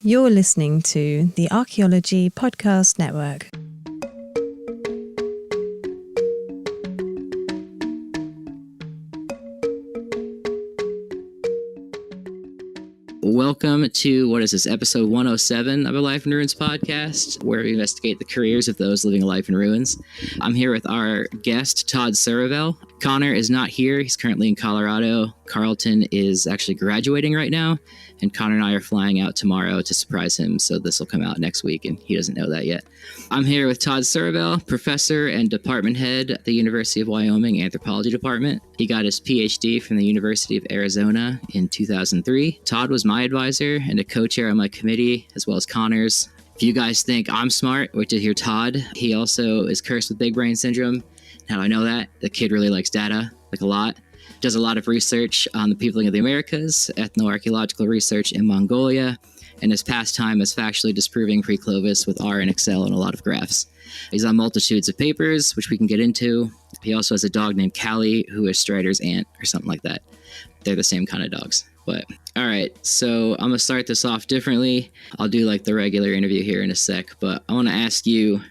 You're listening to the Archaeology Podcast Network. Welcome to, episode 107 of a Life in Ruins podcast, where we investigate the careers of those living a life in ruins. I'm here with our guest, Todd Surovell. Connor is not here. He's currently in Colorado. Carlton is actually graduating right now, and Connor and I are flying out tomorrow to surprise him, so this will come out next week, and he doesn't know that yet. I'm here with Todd Surovell, professor and department head at the University of Wyoming Anthropology Department. He got his PhD from the University of Arizona in 2003. Todd was my advisor and a co-chair on my committee, as well as Connor's. If you guys think I'm smart, wait to hear Todd. He also is cursed with big brain syndrome. How do I know that? The kid really likes data, like a lot. Does a lot of research on the peopling of the Americas, ethnoarchaeological research in Mongolia, and his pastime is factually disproving pre-Clovis with R and Excel and a lot of graphs. He's on multitudes of papers, which we can get into. He also has a dog named Callie, who is Strider's aunt or something like that. They're the same kind of dogs. But all right, so I'm going to start this off differently. I'll do like the regular interview here in a sec, but I want to ask you,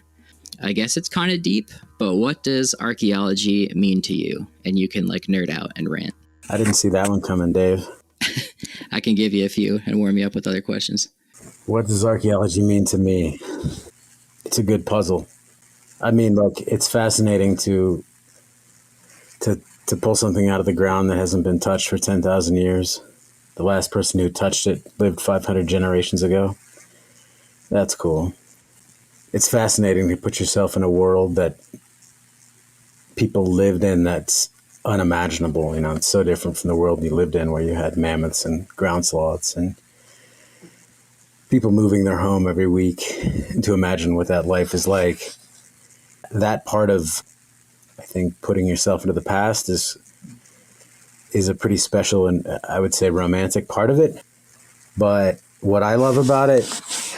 I guess it's kind of deep, but what does archaeology mean to you? And you can like nerd out and rant. I didn't see that one coming, Dave. I can give you a few and warm you up with other questions. What does archaeology mean to me? It's a good puzzle. I mean, look, it's fascinating to pull something out of the ground that hasn't been touched for 10,000 years. The last person who touched it lived 500 generations ago. That's cool. It's fascinating to put yourself in a world that people lived in that's unimaginable. You know, it's so different from the world you lived in, where you had mammoths and ground sloths and people moving their home every week. And to imagine what that life is like, that part of, I think, putting yourself into the past is a pretty special and I would say romantic part of it. But what I love about it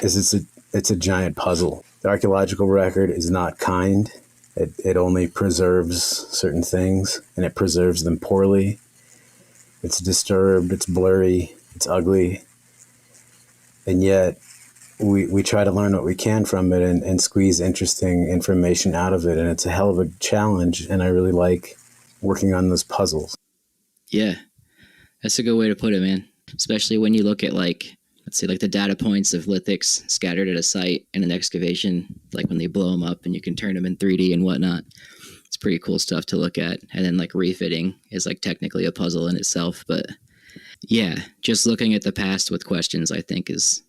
is it's a giant puzzle. The archaeological record is not kind. It only preserves certain things, and it preserves them poorly. It's disturbed, it's blurry, it's ugly. And yet we try to learn what we can from it and squeeze interesting information out of it. And it's a hell of a challenge. And I really like working on those puzzles. Yeah, that's a good way to put it, man. Especially when you look at like, let's say like the data points of lithics scattered at a site in an excavation, like when they blow them up and you can turn them in 3D and whatnot. It's pretty cool stuff to look at. And then like refitting is like technically a puzzle in itself. But yeah, just looking at the past with questions, I think is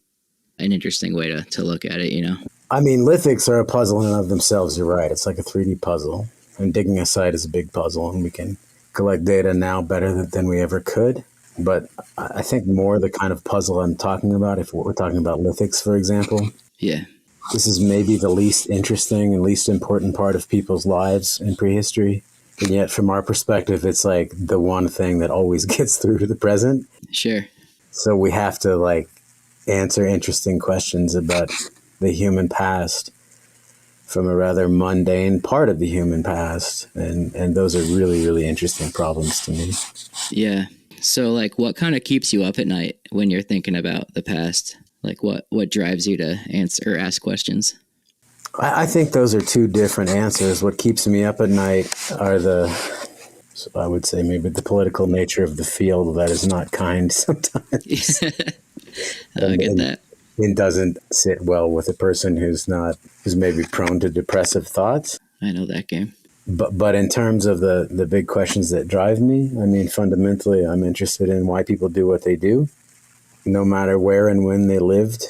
an interesting way to look at it, you know? I mean, lithics are a puzzle in and of themselves. You're right. It's like a 3D puzzle. And digging a site is a big puzzle, and we can collect data now better than we ever could. But I think more the kind of puzzle I'm talking about, if we're talking about lithics, for example. Yeah. This is maybe the least interesting and least important part of people's lives in prehistory. And yet, from our perspective, it's like the one thing that always gets through to the present. Sure. So we have to like answer interesting questions about the human past from a rather mundane part of the human past. And those are really, really interesting problems to me. Yeah. So like what kind of keeps you up at night when you're thinking about the past? Like what drives you to answer or ask questions? I think those are two different answers. What keeps me up at night are I would say maybe the political nature of the field that is not kind sometimes. I get that. It doesn't sit well with a person who's maybe prone to depressive thoughts. I know that game. But in terms of the big questions that drive me, I mean, fundamentally, I'm interested in why people do what they do, no matter where and when they lived.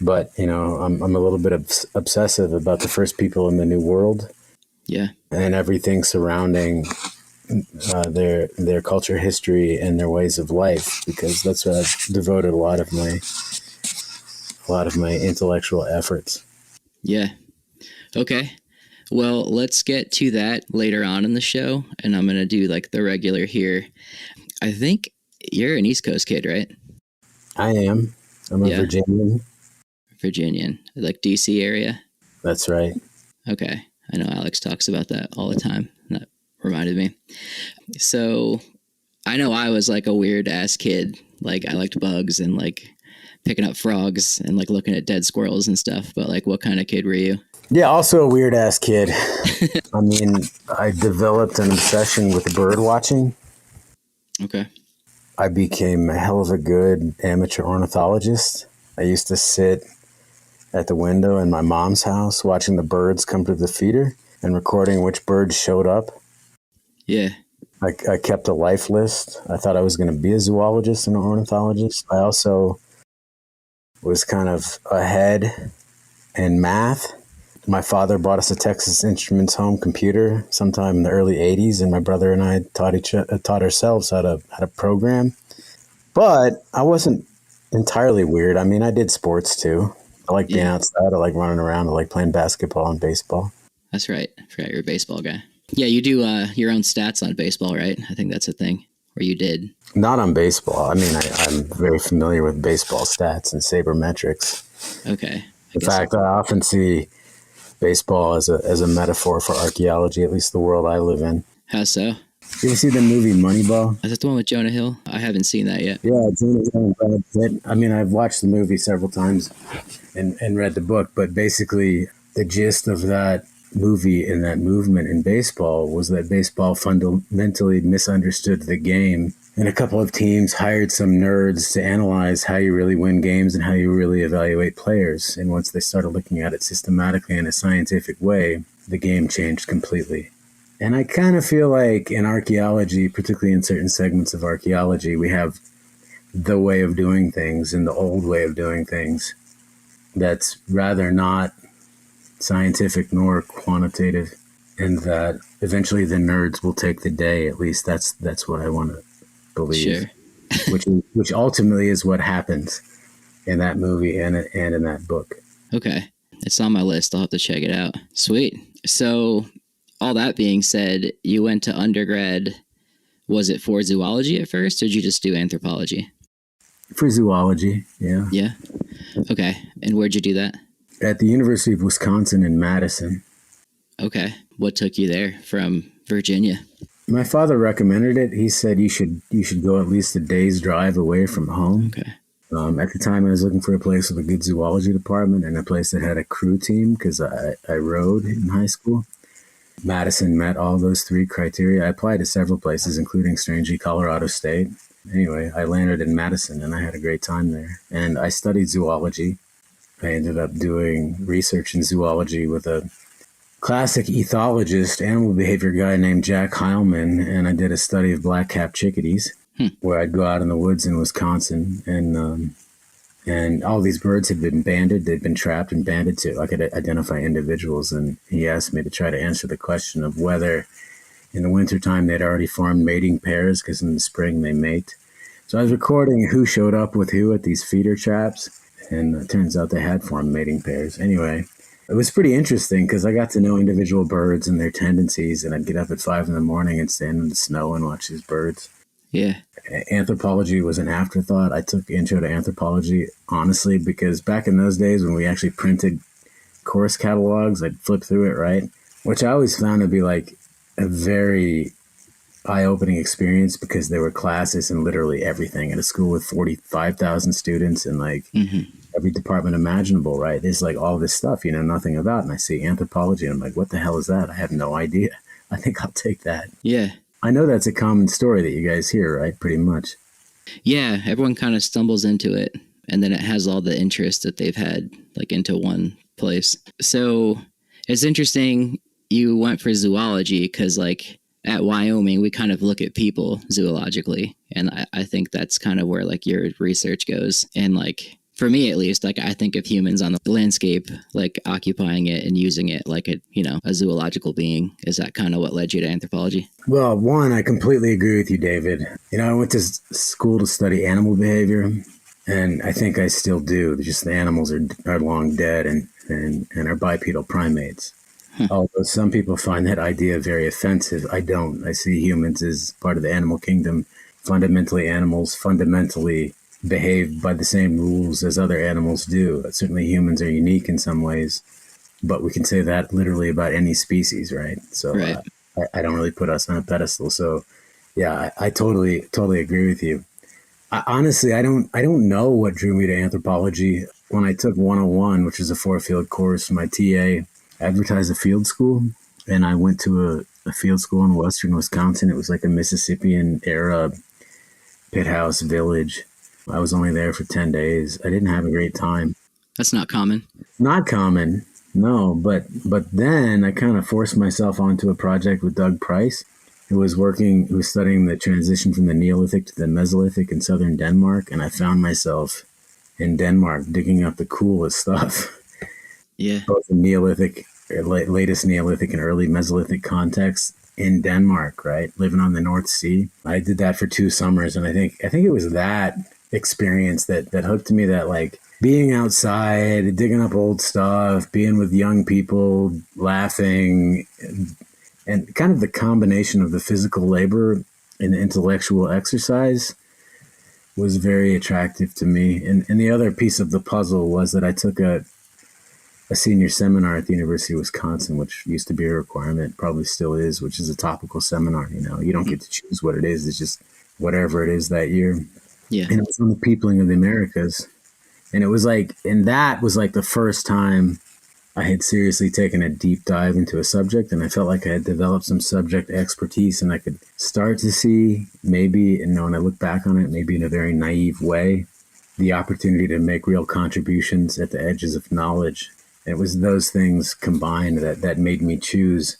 But, you know, I'm a little bit obsessive about the first people in the New World. Yeah. And everything surrounding their culture, history, and their ways of life, because that's what I've devoted a lot of my intellectual efforts. Yeah. Okay. Well, let's get to that later on in the show, and I'm going to do like the regular here. I think you're an East Coast kid, right? I am. I'm a Virginian. Virginian, like DC area? That's right. Okay. I know Alex talks about that all the time. That reminded me. So I know I was like a weird ass kid. Like I liked bugs and like picking up frogs and like looking at dead squirrels and stuff. But like, what kind of kid were you? Yeah, also a weird ass kid. I mean, I developed an obsession with bird watching. Okay. I became a hell of a good amateur ornithologist. I used to sit at the window in my mom's house watching the birds come to the feeder and recording which birds showed up. Yeah. I kept a life list. I thought I was going to be a zoologist and an ornithologist. I also was kind of ahead in math. My father bought us a Texas Instruments home computer sometime in the early 80s, and my brother and I taught ourselves how to program. But I wasn't entirely weird. I mean, I did sports too. I like being outside. I like running around. I like playing basketball and baseball. That's right. I forgot you're a baseball guy. Yeah, you do your own stats on baseball, right? I think that's a thing. Or you did. Not on baseball. I mean, I'm very familiar with baseball stats and sabermetrics. Okay. In fact, I often see baseball as a metaphor for archaeology, at least the world I live in. How so? You ever see the movie Moneyball? Is that the one with Jonah Hill? I haven't seen that yet. Yeah, Jonah Hill and Brad Pitt. I mean, I've watched the movie several times and read the book, but basically the gist of that movie and that movement in baseball was that baseball fundamentally misunderstood the game. And a couple of teams hired some nerds to analyze how you really win games and how you really evaluate players. And once they started looking at it systematically in a scientific way, the game changed completely. And I kind of feel like in archaeology, particularly in certain segments of archaeology, we have the way of doing things and the old way of doing things that's rather not scientific nor quantitative, and that eventually the nerds will take the day. At least that's what I want to believe. Sure. which ultimately is what happens in that movie and in that book. Okay. It's on my list. I'll have to check it out. Sweet. So all that being said, you went to undergrad. Was it for zoology at first, or did you just do anthropology? For zoology, yeah. Yeah. Okay. And where'd you do that? At the University of Wisconsin in Madison. Okay. What took you there from Virginia? My father recommended it. He said you should go at least a day's drive away from home. Okay. At the time, I was looking for a place with a good zoology department and a place that had a crew team because I rode in high school. Madison met all those three criteria. I applied to several places, including, strangely, Colorado State. Anyway, I landed in Madison, and I had a great time there. And I studied zoology. I ended up doing research in zoology with a classic ethologist, animal behavior guy named Jack Heilman, and I did a study of black-capped chickadees, where I'd go out in the woods in Wisconsin, and all these birds had been banded. They'd been trapped and banded to. I could identify individuals, and he asked me to try to answer the question of whether in the wintertime they'd already formed mating pairs, because in the spring they mate. So I was recording who showed up with who at these feeder traps, and it turns out they had formed mating pairs. Anyway, it was pretty interesting because I got to know individual birds and their tendencies, and I'd get up at 5 a.m. and stand in the snow and watch these birds. Yeah. Anthropology was an afterthought. I took intro to anthropology, honestly, because back in those days when we actually printed course catalogs, I'd flip through it, right? Which I always found to be like a very eye-opening experience because there were classes in literally everything at a school with 45,000 students and like every department imaginable, right? There's like all this stuff you know nothing about. And I see anthropology and I'm like, what the hell is that? I have no idea. I think I'll take that. Yeah. I know that's a common story that you guys hear, right? Pretty much. Yeah. Everyone kind of stumbles into it, and then it has all the interest that they've had like into one place. So it's interesting you went for zoology because like at Wyoming, we kind of look at people zoologically. And I think that's kind of where like your research goes. And like, for me, at least, like I think of humans on the landscape, like occupying it and using it like a zoological being. Is that kind of what led you to anthropology? Well, one, I completely agree with you, David. I went to school to study animal behavior, and I think I still do. Just the animals are long dead and are bipedal primates. Although some people find that idea very offensive, I don't. I see humans as part of the animal kingdom. Fundamentally, animals fundamentally behave by the same rules as other animals do. Certainly humans are unique in some ways, but we can say that literally about any species, right? So right. I don't really put us on a pedestal. So yeah, I totally agree with you. Honestly, I don't know what drew me to anthropology. When I took 101, which is a 4-field course, my TA advertised a field school, and I went to a field school in western Wisconsin. It was like a Mississippian era pit house village. I was only there for 10 days. I didn't have a great time. That's not common. Not common, no, but then I kind of forced myself onto a project with Doug Price, who was studying the transition from the Neolithic to the Mesolithic in southern Denmark, and I found myself in Denmark digging up the coolest stuff. Yeah. Both the Neolithic, latest Neolithic and early Mesolithic context in Denmark, right? Living on the North Sea. I did that for 2 summers, and I think it was that experience that hooked me, that like being outside, digging up old stuff, being with young people, laughing, and kind of the combination of the physical labor and the intellectual exercise was very attractive to me. And the other piece of the puzzle was that I took a senior seminar at the University of Wisconsin, which used to be a requirement, probably still is, which is a topical seminar. You know, you don't get to choose what it is. It's just whatever it is that year. Yeah. And it was on the peopling of the Americas. And it was like, and that was like the first time I had seriously taken a deep dive into a subject, and I felt like I had developed some subject expertise, and I could start to see maybe, and when I look back on it, maybe in a very naive way, the opportunity to make real contributions at the edges of knowledge. It was those things combined that made me choose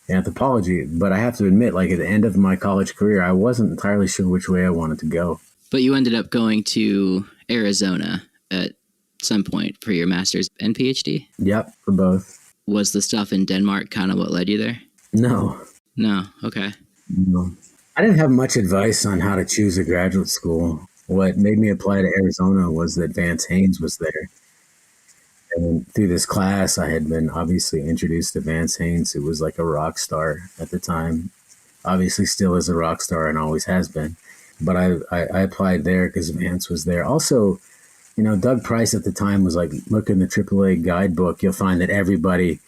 anthropology. But I have to admit, like at the end of my college career, I wasn't entirely sure which way I wanted to go. But you ended up going to Arizona at some point for your master's and PhD? Yep, for both. Was the stuff in Denmark kind of what led you there? No. Okay. No. I didn't have much advice on how to choose a graduate school. What made me apply to Arizona was that Vance Haynes was there. And through this class, I had been obviously introduced to Vance Haynes, who was like a rock star at the time. Obviously still is a rock star and always has been. But I applied there because Vance was there. Also, you know, Doug Price at the time was like, look in the AAA guidebook, you'll find that everybody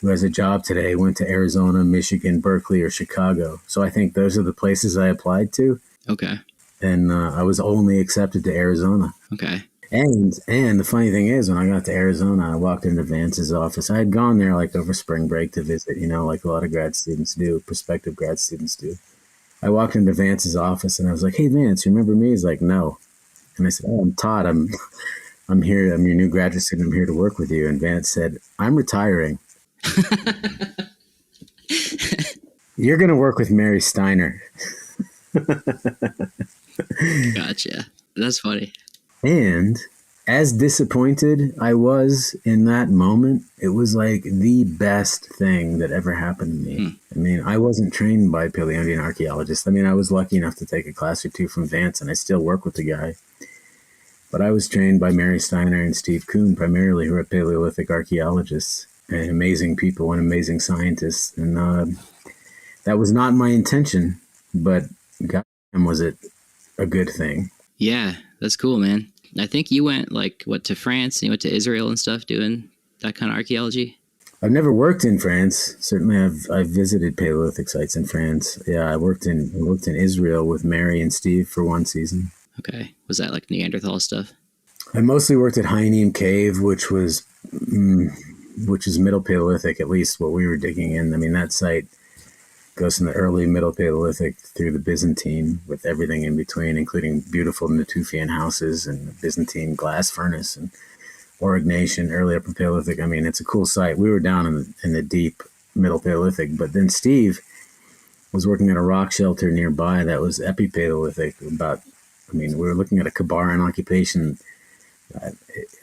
who has a job today went to Arizona, Michigan, Berkeley, or Chicago. So I think those are the places I applied to. Okay. And I was only accepted to Arizona. Okay. And the funny thing is, when I got to Arizona, I walked into Vance's office. I had gone there like over spring break to visit, you know, like a lot of grad students do, prospective grad students do. I walked into Vance's office and I was like, hey, Vance, you remember me? He's like, no. And I said, oh, I'm Todd. I'm here. I'm your new graduate student. I'm here to work with you. And Vance said, I'm retiring. You're going to work with Mary Steiner. Gotcha. That's funny. And as disappointed I was in that moment, it was like the best thing that ever happened to me. I mean, I wasn't trained by Paleontologian archaeologists. I mean, I was lucky enough to take a class or two from Vance, and I still work with the guy. But I was trained by Mary Steiner and Steve Kuhn, primarily, who are Paleolithic archaeologists and amazing people and amazing scientists. And that was not my intention, but goddamn, was it a good thing. Yeah, that's cool, man. I think you went to France, and you went to Israel and stuff doing that kind of archaeology. I've never worked in France. Certainly I've visited Paleolithic sites in France. Yeah, I worked in Israel with Mary and Steve for one season. Okay. Was that like Neanderthal stuff? I mostly worked at Hyeneum Cave, which is Middle Paleolithic, at least what we were digging in. I mean, that site goes from the early Middle Paleolithic through the Byzantine, with everything in between, including beautiful Natufian houses and the Byzantine glass furnace and Aurignacian, early Upper Paleolithic. I mean, it's a cool site. We were down in the deep Middle Paleolithic, but then Steve was working at a rock shelter nearby that was Epipaleolithic. We were looking at a Kabaran occupation.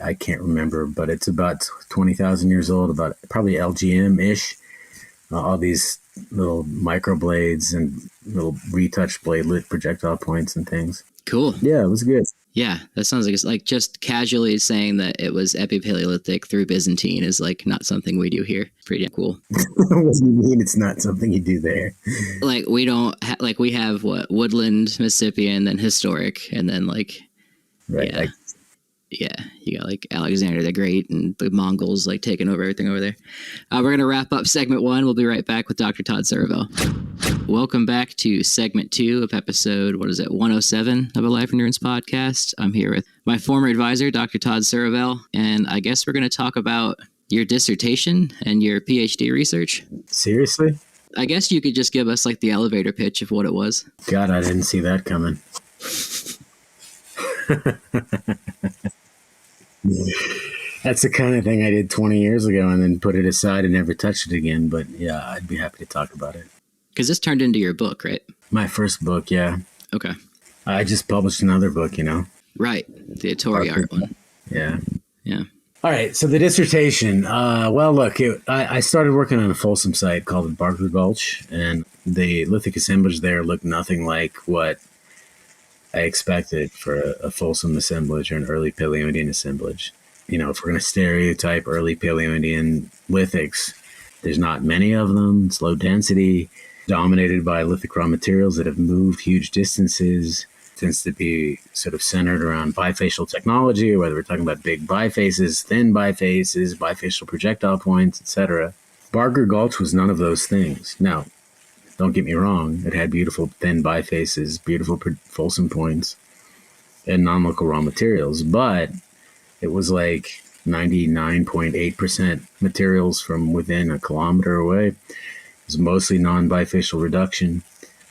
I can't remember, but it's about 20,000 years old, about probably LGM-ish. All these little microblades and little retouched blade lit projectile points and things. Cool. Yeah, it was good. Yeah, that sounds like it's like just casually saying that it was Epipaleolithic through Byzantine is like not something we do here. Pretty cool. What do you mean it's not something you do there? Like we don't we have woodland, Mississippian, then historic, and then right. Yeah, you got like Alexander the Great and the Mongols like taking over everything over there. We're going to wrap up segment 1. We'll be right back with Dr. Todd Surovell. Welcome back to segment 2 of episode, 107 of A Life in Ruins podcast. I'm here with my former advisor, Dr. Todd Surovell, and I guess we're going to talk about your dissertation and your PhD research. Seriously? I guess you could just give us like the elevator pitch of what it was. God, I didn't see that coming. That's the kind of thing I did 20 years ago and then put it aside and never touched it again. But yeah, I'd be happy to talk about it. Because this turned into your book, right? My first book, yeah. Okay. I just published another book, you know. Right. The Ettore art one. Yeah. Yeah. All right. So the dissertation, well, look, I started working on a Folsom site called the Barker Gulch, and the lithic assemblage there looked nothing like what I expected for a Folsom assemblage or an early Paleo-Indian assemblage. You know, if we're going to stereotype early Paleo-Indian lithics, there's not many of them. It's low density, dominated by lithic raw materials that have moved huge distances. Tends to be sort of centered around bifacial technology, whether we're talking about big bifaces, thin bifaces, bifacial projectile points, etc. Barker Gulch was none of those things. Now, don't get me wrong, it had beautiful thin bifaces, beautiful Folsom points, and non-local raw materials, but it was like 99.8% materials from within a kilometer away. It was mostly non-bifacial reduction.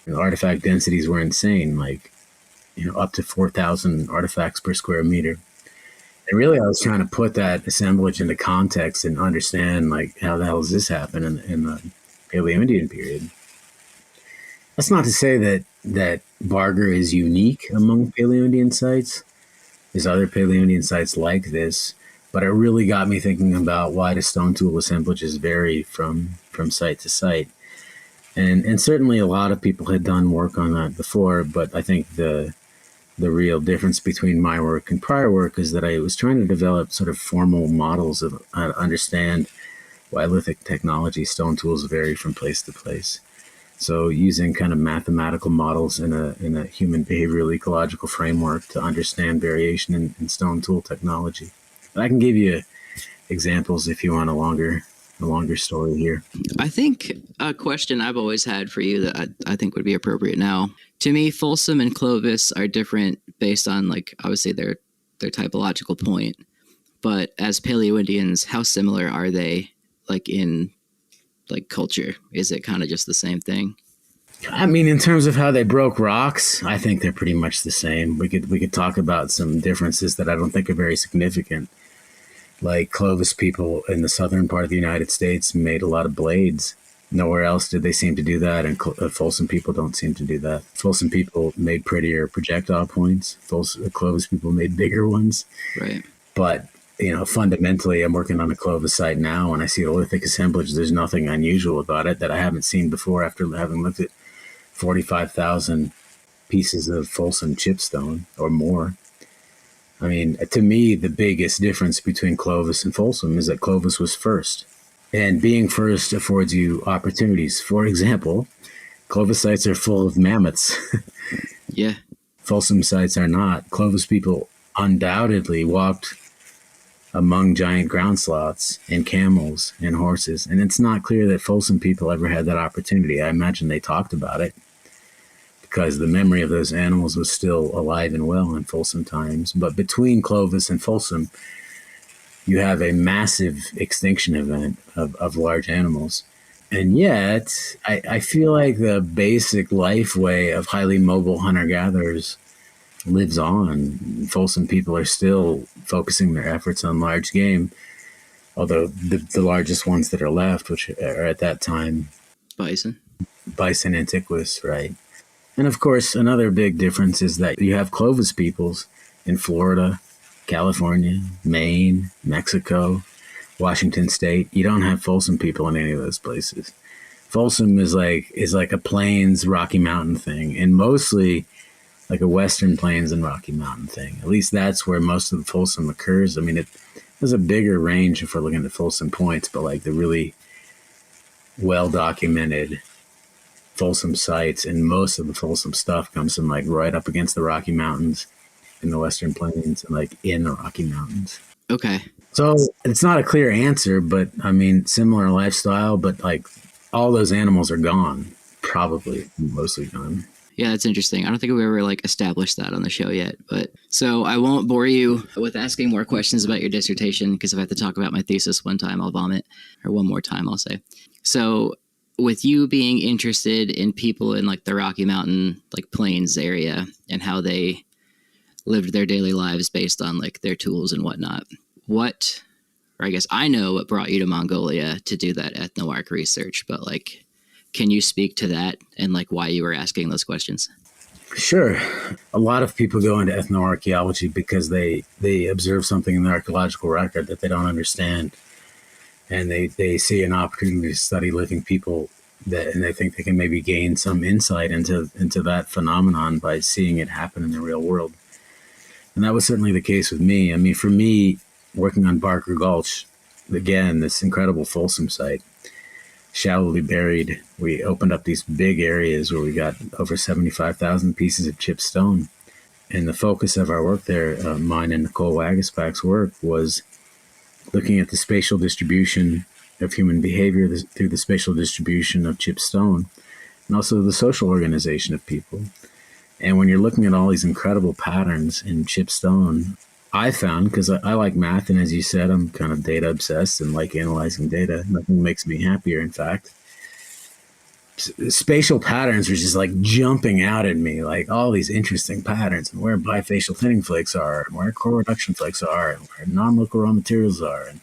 And the artifact densities were insane, like, you know, up to 4,000 artifacts per square meter. And really, I was trying to put that assemblage into context and understand, like, how the hell does this happen in the Paleo-Indian period? That's not to say that Barker is unique among Paleo-Indian sites. There's other Paleo-Indian sites like this, but it really got me thinking about why the stone tool assemblages vary from site to site. And certainly a lot of people had done work on that before, but I think the real difference between my work and prior work is that I was trying to develop sort of formal models of how to understand why lithic technology stone tools vary from place to place. So using kind of mathematical models in a human behavioral ecological framework to understand variation in stone tool technology. But I can give you examples if you want a longer story here. I think a question I've always had for you that I think would be appropriate now. To me, Folsom and Clovis are different based on, like, obviously their typological point. But as Paleo-Indians, how similar are they, like, in like culture? Is it kind of just the same thing? I mean, in terms of how they broke rocks, I think they're pretty much the same. We could talk about some differences that I don't think are very significant. Like Clovis people in the southern part of the United States made a lot of blades. Nowhere else did they seem to do that, and Folsom people don't seem to do that. Folsom people made prettier projectile points. Clovis people made bigger ones. Right. But you know, fundamentally, I'm working on a Clovis site now, and I see the lithic assemblage. There's nothing unusual about it that I haven't seen before after having looked at 45,000 pieces of Folsom chipstone or more. I mean, to me, the biggest difference between Clovis and Folsom is that Clovis was first. And being first affords you opportunities. For example, Clovis sites are full of mammoths. Yeah. Folsom sites are not. Clovis people undoubtedly walked among giant ground sloths and camels and horses. And it's not clear that Folsom people ever had that opportunity. I imagine they talked about it because the memory of those animals was still alive and well in Folsom times. But between Clovis and Folsom, you have a massive extinction event of large animals. And yet, I feel like the basic life way of highly mobile hunter-gatherers lives on. Folsom people are still focusing their efforts on large game, although the largest ones that are left, which are at that time Bison antiquus, right? And of course, another big difference is that you have Clovis peoples in Florida, California, Maine, Mexico, Washington State. You don't have Folsom people in any of those places. Folsom is like a plains Rocky Mountain thing, and mostly like a Western Plains and Rocky Mountain thing. At least that's where most of the Folsom occurs. I mean, it has a bigger range if we're looking at Folsom points, but like the really well-documented Folsom sites and most of the Folsom stuff comes from like right up against the Rocky Mountains in the Western Plains and like in the Rocky Mountains. Okay. So it's not a clear answer, but I mean, similar lifestyle, but like all those animals are gone, probably mostly gone. Yeah, that's interesting. I don't think we ever like established that on the show yet. But so I won't bore you with asking more questions about your dissertation, because if I have to talk about my thesis one time, I'll vomit, or one more time, I'll say. So with you being interested in people in like the Rocky Mountain, like plains area, and how they lived their daily lives based on like their tools and whatnot, what, or I guess I know what brought you to Mongolia to do that ethnoarch research, but like, can you speak to that and like why you were asking those questions? Sure. A lot of people go into ethnoarchaeology because they observe something in the archaeological record that they don't understand. And they see an opportunity to study living people and they think they can maybe gain some insight into that phenomenon by seeing it happen in the real world. And that was certainly the case with me. I mean, for me, working on Barker Gulch, again, this incredible Folsom site, shallowly buried, we opened up these big areas where we got over 75,000 pieces of chipped stone. And the focus of our work there, mine and Nicole Wagaspak's work, was looking at the spatial distribution of human behavior through the spatial distribution of chipped stone, and also the social organization of people. And when you're looking at all these incredible patterns in chipped stone, I found, because I like math, and as you said, I'm kind of data obsessed and like analyzing data. Nothing makes me happier, in fact. Spatial patterns were just like jumping out at me, like all these interesting patterns, and where bifacial thinning flakes are, and where core reduction flakes are, and where non-local raw materials are, and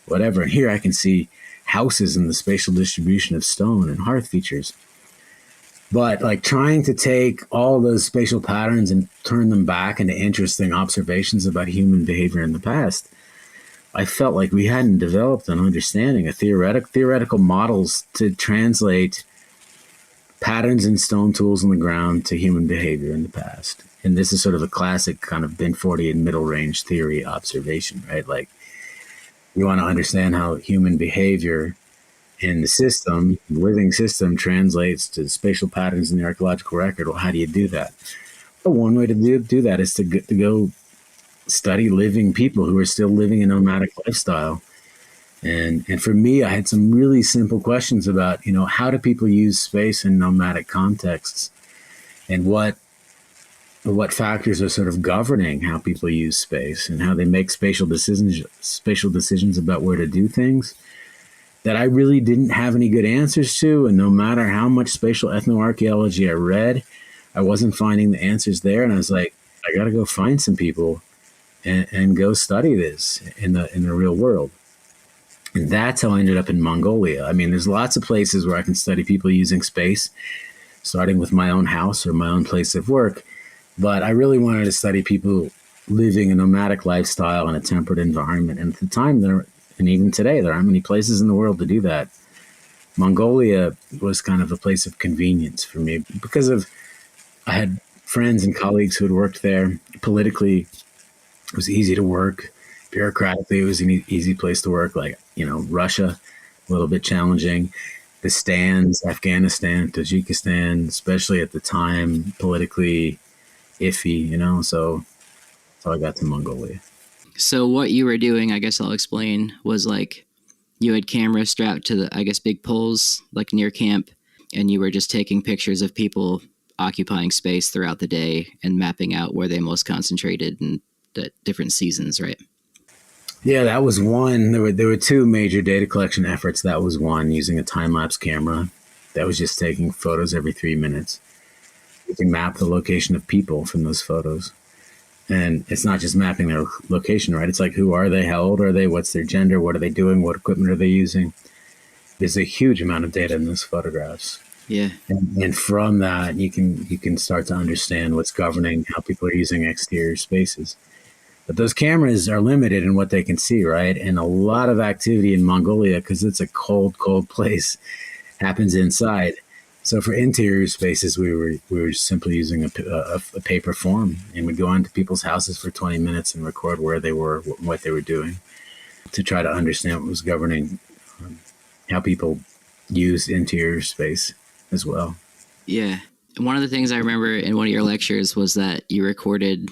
whatever. And here I can see houses in the spatial distribution of stone and hearth features. But like trying to take all those spatial patterns and turn them back into interesting observations about human behavior in the past, I felt like we hadn't developed an understanding of theoretical models to translate patterns in stone tools in the ground to human behavior in the past. And this is sort of a classic kind of bin 40 and middle range theory observation, right? Like you want to understand how human behavior in the system, the living system, translates to spatial patterns in the archaeological record. Well, how do you do that? Well, one way to do that is to go study living people who are still living a nomadic lifestyle. And for me, I had some really simple questions about, how do people use space in nomadic contexts, and what factors are sort of governing how people use space and how they make spatial decisions about where to do things, that I really didn't have any good answers to. And no matter how much spatial ethnoarchaeology I read, I wasn't finding the answers there. And I was like, I got to go find some people and go study this in the real world. And that's how I ended up in Mongolia. I mean, there's lots of places where I can study people using space, starting with my own house or my own place of work. But I really wanted to study people living a nomadic lifestyle in a temperate environment. And at the time, and even today, there aren't many places in the world to do that. Mongolia was kind of a place of convenience for me because I had friends and colleagues who had worked there. Politically, it was easy to work. Bureaucratically, it was an easy place to work. Like, Russia, a little bit challenging. The stands, Afghanistan, Tajikistan, especially at the time, politically iffy, so I got to Mongolia. So what you were doing, I guess I'll explain, was like you had cameras strapped to the, I guess, big poles like near camp, and you were just taking pictures of people occupying space throughout the day and mapping out where they most concentrated in the different seasons, right? Yeah, that was one. There were two major data collection efforts. That was one, using a time-lapse camera that was just taking photos every 3 minutes. You can map the location of people from those photos. And it's not just mapping their location, right? It's like, who are they? How old are they? What's their gender? What are they doing? What equipment are they using? There's a huge amount of data in those photographs. Yeah. And from that, you can start to understand what's governing how people are using exterior spaces. But those cameras are limited in what they can see, right? And a lot of activity in Mongolia, because it's a cold, cold place, happens inside. So for interior spaces, we were simply using a paper form, and we'd go into people's houses for 20 minutes and record where they were, what they were doing, to try to understand what was governing how people use interior space as well. Yeah. One of the things I remember in one of your lectures was that you recorded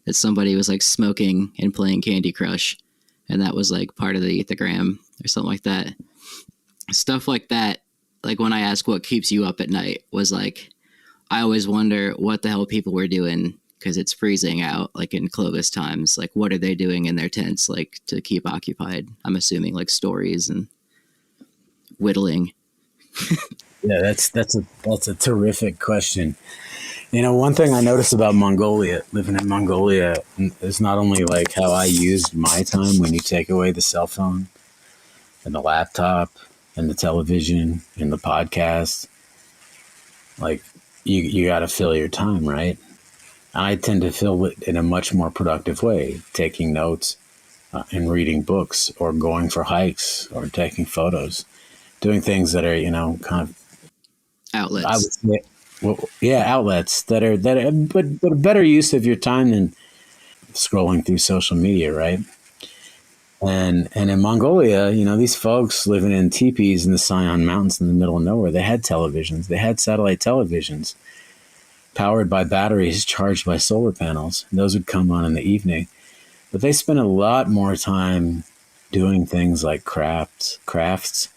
that somebody was like smoking and playing Candy Crush. and that was like part of the ethogram or something like that. Stuff like that. Like when I ask what keeps you up at night was like, I always wonder what the hell people were doing because it's freezing out, like in Clovis times. Like, what are they doing in their tents, like to keep occupied? I'm assuming like stories and whittling. Yeah, that's a terrific question. You know, one thing I noticed about Mongolia, living in Mongolia, is not only like how I used my time when you take away the cell phone and the laptop and the television and the podcast. Like, you got to fill your time, right? I tend to fill it in a much more productive way, taking notes and reading books or going for hikes or taking photos, doing things that are, you know, kind of Outlets. I would say, well, yeah, outlets that are but a better use of your time than scrolling through social media, right? And in Mongolia, you know, these folks living in teepees in the Sian Mountains in the middle of nowhere, they had televisions. They had satellite televisions powered by batteries charged by solar panels. And those would come on in the evening. But they spent a lot more time doing things like crafts.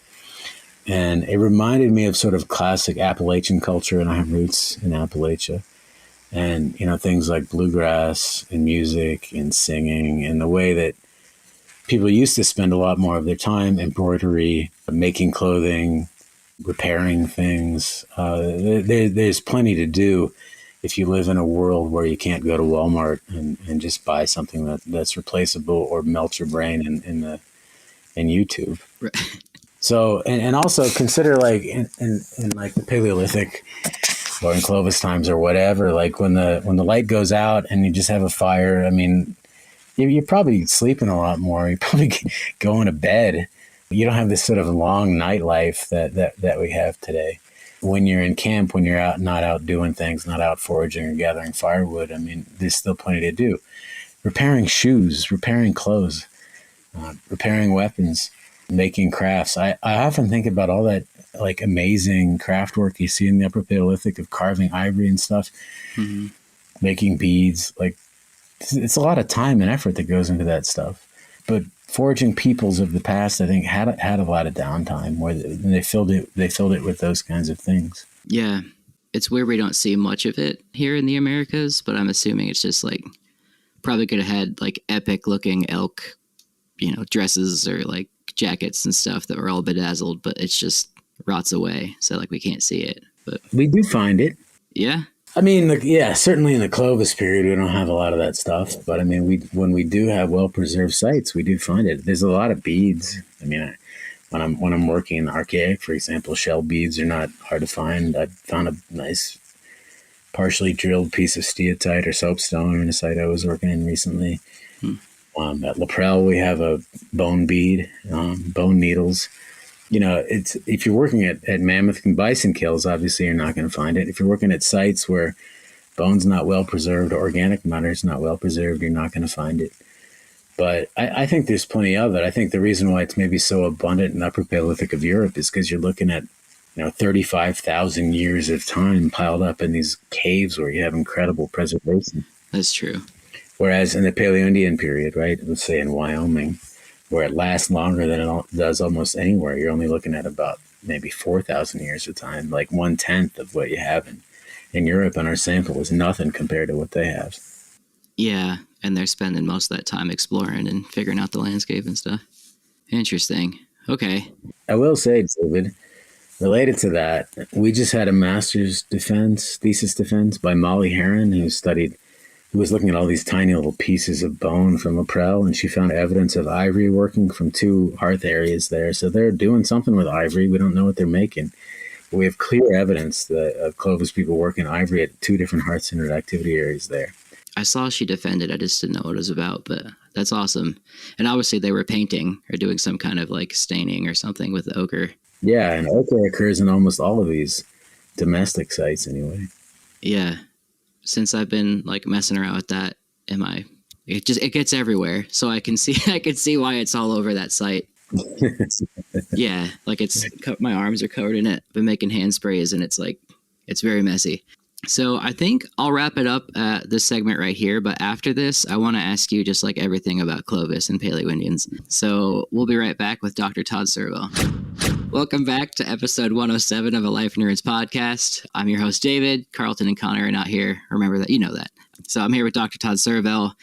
And it reminded me of sort of classic Appalachian culture, and I have roots in Appalachia. And, you know, things like bluegrass and music and singing and the way that people used to spend a lot more of their time embroidery, making clothing, repairing things. There's plenty to do if you live in a world where you can't go to Walmart and just buy something that's replaceable or melt your brain in YouTube. Right. So, and also consider like in like the Paleolithic or in Clovis times or whatever, like when the light goes out and you just have a fire, I mean, you're probably sleeping a lot more. You're probably going to bed. You don't have this sort of long nightlife that we have today. When you're in camp, when you're not out doing things, not out foraging or gathering firewood, I mean, there's still plenty to do. Repairing shoes, repairing clothes, repairing weapons, making crafts. I often think about all that like amazing craft work you see in the Upper Paleolithic of carving ivory and stuff, making beads. Like it's a lot of time and effort that goes into that stuff. But foraging peoples of the past, I think, had a lot of downtime where they filled it with those kinds of things. Yeah, it's weird we don't see much of it here in the Americas, but I'm assuming it's just like probably could have had like epic looking elk, you know, dresses or like jackets and stuff that were all bedazzled, but it's just rots away. So like we can't see it, but we do find it. Yeah. I mean, certainly in the Clovis period, we don't have a lot of that stuff. But I mean, when we do have well-preserved sites, we do find it. There's a lot of beads. I mean, when I'm working in the archaic, for example, shell beads are not hard to find. I found a nice partially drilled piece of steatite or soapstone in a site I was working in recently. At Laprelle, we have a bone bead, bone needles. You know, it's if you're working at mammoth and bison kills, obviously you're not going to find it. If you're working at sites where bone's not well preserved, or organic matter's not well preserved, you're not going to find it. But I think there's plenty of it. I think the reason why it's maybe so abundant in the Upper Paleolithic of Europe is because you're looking at, you know, 35,000 years of time piled up in these caves where you have incredible preservation. That's true. Whereas in the Paleo-Indian period, right, let's say in Wyoming, where it lasts longer than it does almost anywhere, you're only looking at about maybe 4,000 years of time, like 1/10 of what you have in Europe. And our sample is nothing compared to what they have. Yeah, and they're spending most of that time exploring and figuring out the landscape and stuff. Interesting. Okay. I will say, David, related to that, we just had a master's thesis defense by Molly Heron, who was looking at all these tiny little pieces of bone from Laprelle, and she found evidence of ivory working from 2 hearth areas there. So they're doing something with ivory. We don't know what they're making. But we have clear evidence of Clovis people working ivory at 2 different hearth-centered activity areas there. I saw she defended. I just didn't know what it was about, but that's awesome. And obviously they were painting or doing some kind of like staining or something with ochre. Yeah, and ochre occurs in almost all of these domestic sites anyway. Yeah. Since I've been like messing around with that, it gets everywhere. So I can see why it's all over that site. Yeah, like my arms are covered in it. I've been making hand sprays and it's very messy. So I think I'll wrap it up at this segment right here. But after this, I want to ask you just like everything about Clovis and Paleo-Indians. So we'll be right back with Dr. Todd Surovell. Welcome back to episode 107 of A Life in Ruins podcast. I'm your host, David. Carlton and Connor are not here. Remember that. You know that. So I'm here with Dr. Todd Surovell.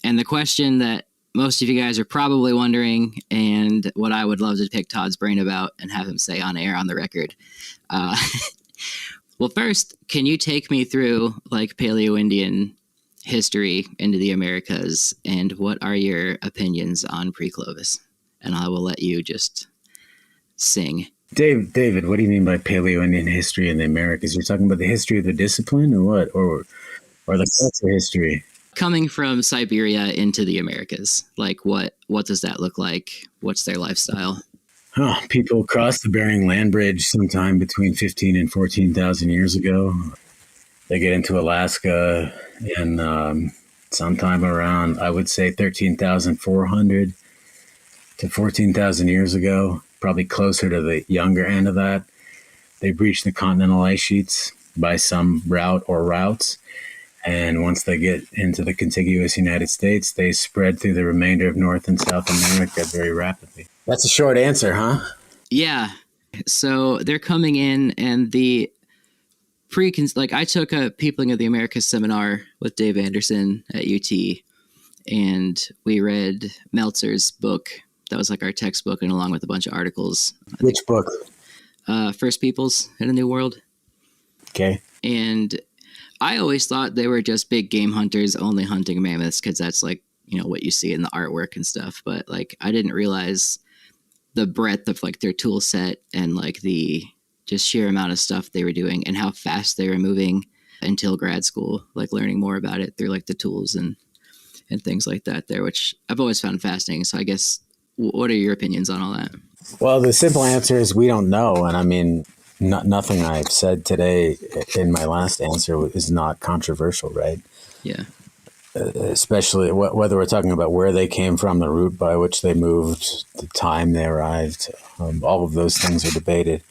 And the question that most of you guys are probably wondering, and what I would love to pick Todd's brain about and have him say on air on the record. Well, first, can you take me through like Paleo-Indian history into the Americas, and what are your opinions on pre-Clovis? And I will let you just sing. David, what do you mean by Paleo-Indian history in the Americas? You're talking about the history of the discipline, or what, or the culture history? Coming from Siberia into the Americas, like what does that look like? What's their lifestyle? People crossed the Bering Land Bridge sometime between 15 and 14,000 years ago. They get into Alaska in sometime around, I would say, 13,400 to 14,000 years ago, probably closer to the younger end of that. They breach the continental ice sheets by some route or routes. And once they get into the contiguous United States, they spread through the remainder of North and South America very rapidly. That's a short answer, huh? Yeah. So they're coming in, and the I took a Peopling of the Americas seminar with Dave Anderson at UT, and we read Meltzer's book. That was like our textbook, and along with a bunch of articles. Which book? First Peoples in a New World. Okay. And I always thought they were just big game hunters only hunting mammoths, because that's like, what you see in the artwork and stuff. But like, I didn't realize the breadth of like their tool set and like the just sheer amount of stuff they were doing and how fast they were moving until grad school, like learning more about it through like the tools and things like that there, which I've always found fascinating. So I guess, what are your opinions on all that? Well, the simple answer is we don't know. And I mean, nothing I've said today in my last answer is not controversial, right? Yeah. Especially whether we're talking about where they came from, the route by which they moved, the time they arrived, all of those things are debated.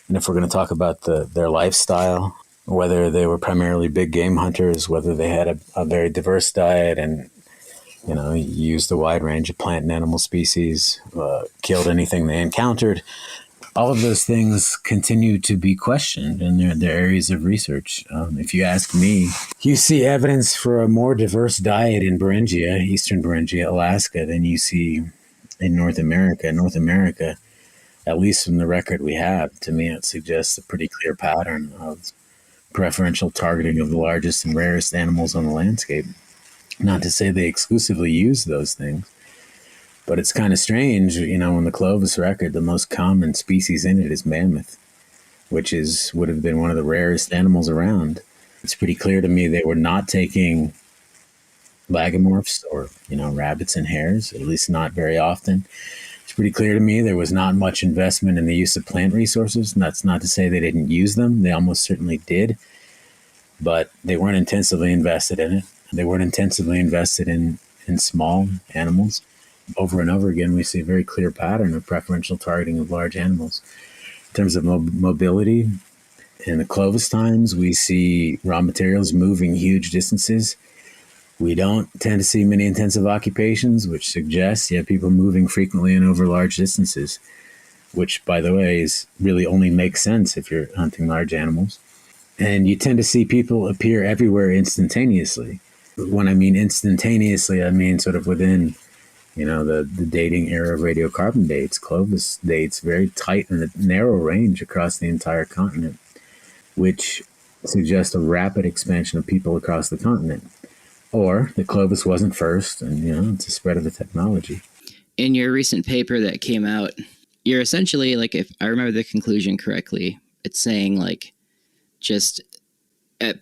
And if we're going to talk about their lifestyle, whether they were primarily big game hunters, whether they had a very diverse diet and, used a wide range of plant and animal species, killed anything they encountered, all of those things continue to be questioned, and they're areas of research. If you ask me, you see evidence for a more diverse diet in Beringia, eastern Beringia, Alaska, than you see in North America. North America, at least from the record we have, to me, it suggests a pretty clear pattern of preferential targeting of the largest and rarest animals on the landscape. Not to say they exclusively use those things, but it's kind of strange, in the Clovis record, the most common species in it is mammoth, which would have been one of the rarest animals around. It's pretty clear to me they were not taking lagomorphs or, rabbits and hares, at least not very often. It's pretty clear to me there was not much investment in the use of plant resources. And that's not to say they didn't use them. They almost certainly did, but they weren't intensively invested in it. They weren't intensively invested in small animals. Over and over again, we see a very clear pattern of preferential targeting of large animals. In terms of mobility, in the Clovis times, we see raw materials moving huge distances. We don't tend to see many intensive occupations, which suggests people moving frequently and over large distances, which, by the way, really only makes sense if you're hunting large animals. And you tend to see people appear everywhere instantaneously. When I mean instantaneously, I mean sort of within the dating era of radiocarbon dates. Clovis dates very tight and a narrow range across the entire continent, which suggests a rapid expansion of people across the continent. Or that Clovis wasn't first, and, it's a spread of the technology. In your recent paper that came out, you're essentially, like, if I remember the conclusion correctly, it's saying, like, just at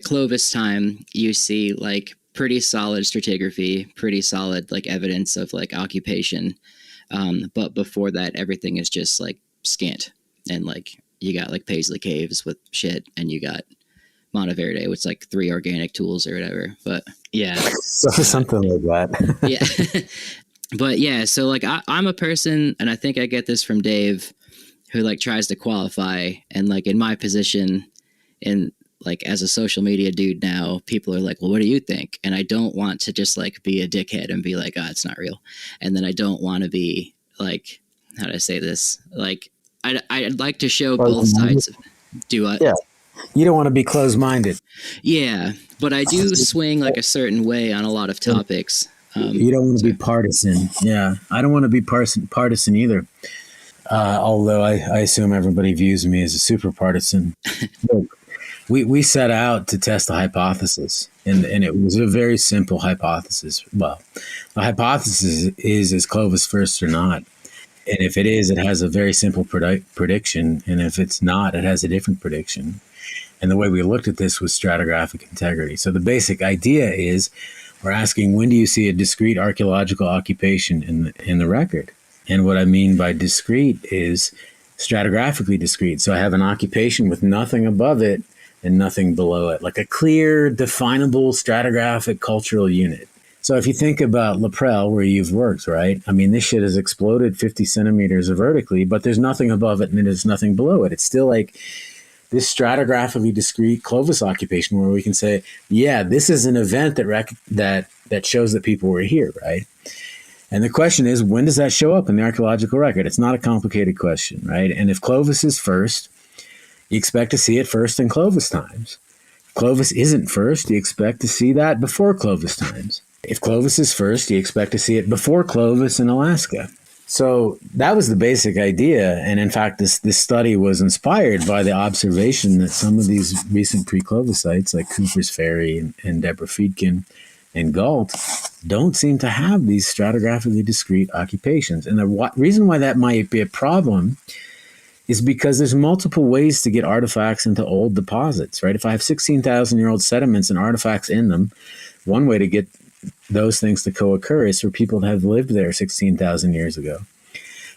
Clovis time, you see, like, pretty solid stratigraphy, pretty solid like evidence of like occupation. But before that, everything is just like scant. And like you got like Paisley Caves with shit, and you got Monteverde, which is like 3 organic tools or whatever. But yeah. Something like that. Yeah. But yeah, so like I'm a person, and I think I get this from Dave, who like tries to qualify, and like in my position in like as a social media dude now, people are like, well, what do you think? And I don't want to just like be a dickhead and be like, oh, it's not real. And then I don't want to be like, how do I say this? Like, I'd like to show both sides. Do I? Yeah. You don't want to be closed-minded. Yeah, but I do swing like a certain way on a lot of topics. You don't want to be partisan. Yeah, I don't want to be partisan either. Although I assume everybody views me as a super partisan. Look, we set out to test a hypothesis, and it was a very simple hypothesis. Well, the hypothesis is Clovis first or not? And if it is, it has a very simple prediction. And if it's not, it has a different prediction. And the way we looked at this was stratigraphic integrity. So the basic idea is we're asking, when do you see a discrete archaeological occupation in the record? And what I mean by discrete is stratigraphically discrete. So I have an occupation with nothing above it and nothing below it, like a clear, definable stratigraphic cultural unit. So if you think about La Prelle, where you've worked, right? I mean, this shit has exploded 50 centimeters vertically, but there's nothing above it and there's nothing below it. It's still like this stratigraphically discrete Clovis occupation where we can say, yeah, this is an event that shows that people were here, right? And the question is, when does that show up in the archaeological record? It's not a complicated question, right? And if Clovis is first, you expect to see it first in Clovis times. If Clovis isn't first, you expect to see that before Clovis times. If Clovis is first, you expect to see it before Clovis in Alaska. So that was the basic idea. And in fact, this study was inspired by the observation that some of these recent pre-Clovis sites, like Cooper's Ferry and Deborah Friedkin and Galt, don't seem to have these stratigraphically discrete occupations. And the reason why that might be a problem is because there's multiple ways to get artifacts into old deposits, right? If I have 16,000-year-old sediments and artifacts in them, one way to get those things to co-occur is for people to have lived there 16,000 years ago.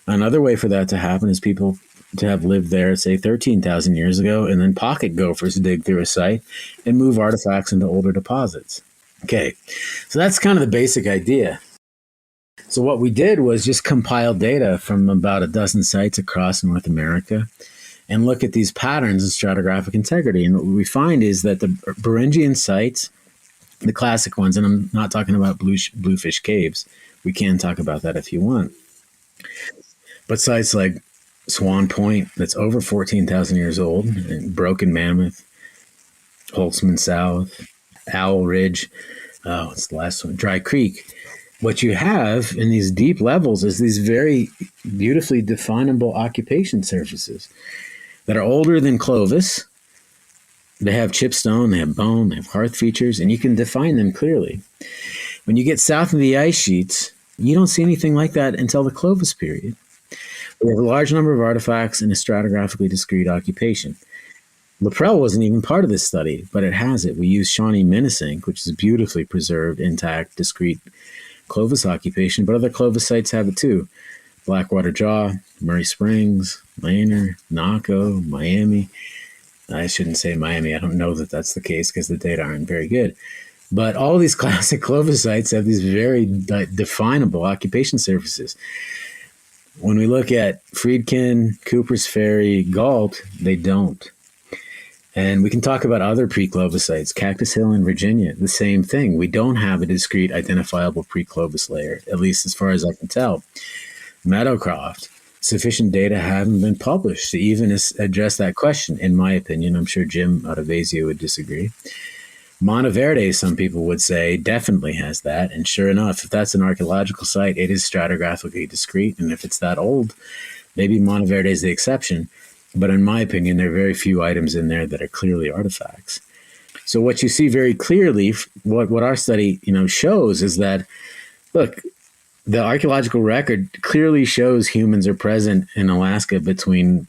Another way for that to happen is people to have lived there, say, 13,000 years ago, and then pocket gophers dig through a site and move artifacts into older deposits. Okay, so that's kind of the basic idea. So what we did was just compile data from about a dozen sites across North America and look at these patterns in stratigraphic integrity. And what we find is that the Beringian sites, the classic ones, and I'm not talking about Bluefish Caves. We can talk about that if you want. But sites like Swan Point, that's over 14,000 years old, and Broken Mammoth, Holtzman South, Owl Ridge, what's the last one? Dry Creek. What you have in these deep levels is these very beautifully definable occupation surfaces that are older than Clovis. They have chipstone, they have bone, they have hearth features, and you can define them clearly. When you get south of the ice sheets, you don't see anything like that until the Clovis period. We have a large number of artifacts in a stratigraphically discrete occupation. La Prelle wasn't even part of this study, but it has it. We use Shawnee Minisink, which is a beautifully preserved, intact, discrete Clovis occupation, but other Clovis sites have it too. Blackwater Jaw, Murray Springs, Manor, Naco, Miami. I shouldn't say Miami. I don't know that that's the case because the data aren't very good. But all these classic Clovis sites have these very definable occupation surfaces. When we look at Friedkin, Cooper's Ferry, Galt, they don't. And we can talk about other pre-Clovis sites. Cactus Hill in Virginia, the same thing. We don't have a discrete identifiable pre-Clovis layer, at least as far as I can tell. Meadowcroft, sufficient data haven't been published to even address that question, in my opinion. I'm sure Jim Ottavasio would disagree. Monteverde, some people would say, definitely has that. And sure enough, if that's an archaeological site, it is stratigraphically discrete. And if it's that old, maybe Monteverde is the exception. But in my opinion, there are very few items in there that are clearly artifacts. So what you see very clearly, what our study shows is that, look, the archaeological record clearly shows humans are present in Alaska between